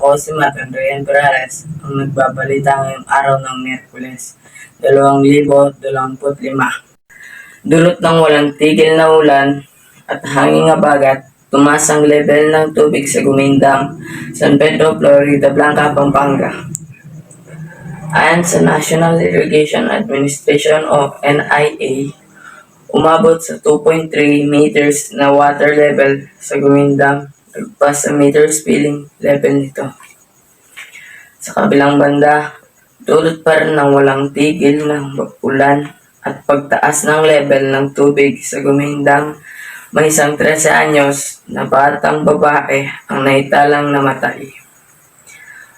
Ako si Matan Ryan Perales, ang nagbabalita ngayong araw ng Miyerkules, 2025. Dulot ng walang tigil na ulan at hanging habagat, tumaas ang level ng tubig sa Gumindang, San Pedro, Florida Blanca, Pampanga. Ayon sa National Irrigation Administration o NIA, umabot sa 2.3 meters na water level sa Gumindang, nagpas sa meter spilling level nito. Sa kabilang banda, dulot pa rin ng walang tigil ng ulan at pagtaas ng level ng tubig sa Gumindang, may isang 13 anyos na batang babae ang naitalang namatay.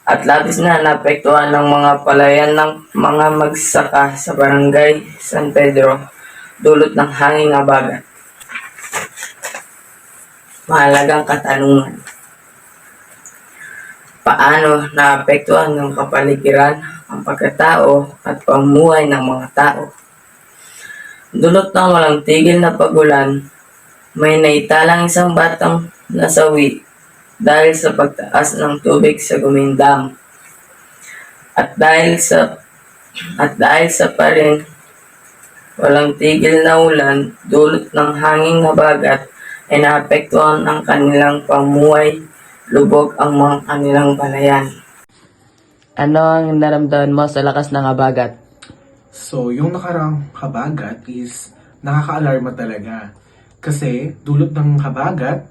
At labis na naapektuhan ng mga palayan ng mga magsaka sa barangay San Pedro, dulot ng hanging habagat. Mahalagang katanungan. Paano naapektuhan ng kapaligiran ang pagkatao at pamumuhay ng mga tao? Dulot ng walang tigil na pagulan, may naitalang isang batang nasawi dahil sa pagtaas ng tubig sa Gumindang. At dahil sa pa rin walang tigil na ulan, dulot ng hanging habagat, ay naapektuhan ang kanilang pamuhay, lubog ang mga kanilang palayan. Ano ang naramdaman mo sa lakas ng habagat? So, yung nakarang habagat is nakaka-alarma talaga. Kasi dulot ng habagat,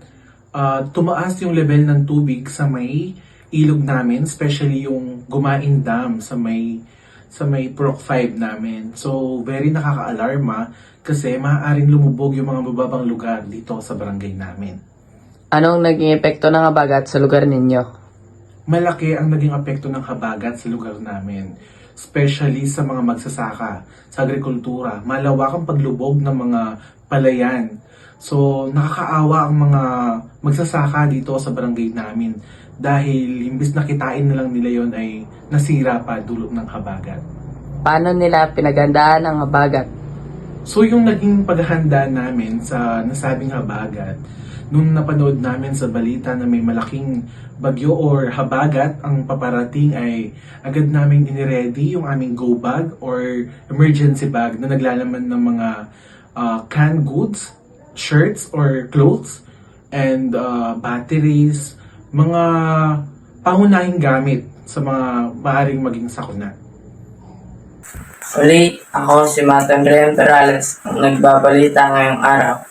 tumaas yung level ng tubig sa may ilog namin, especially yung Gumain Dam sa may Purok 5 namin. So, very nakaka-alarma kasi maaaring lumubog yung mga bababang lugar dito sa barangay namin. Anong naging epekto ng habagat sa lugar ninyo? Malaki ang naging apekto ng habagat sa lugar namin, especially sa mga magsasaka, sa agrikultura, malawak ang paglubog ng mga palayan. So, nakakaawa ang mga magsasaka dito sa barangay namin dahil imbis na kitain na lang nila yon ay nasira pa dulot ng habagat. Paano nila pinaghandaan ang habagat? So, yung naging paghahanda namin sa nasabing habagat, nung napanood namin sa balita na may malaking bagyo or habagat ang paparating, ay agad namin iniready yung aming go bag or emergency bag na naglalaman ng mga canned goods, shirts or clothes, and batteries, mga pangunahing gamit sa mga maaaring maging sakuna. Uli, ako si Matan Ryan Perales, ang nagbabalita ngayong araw.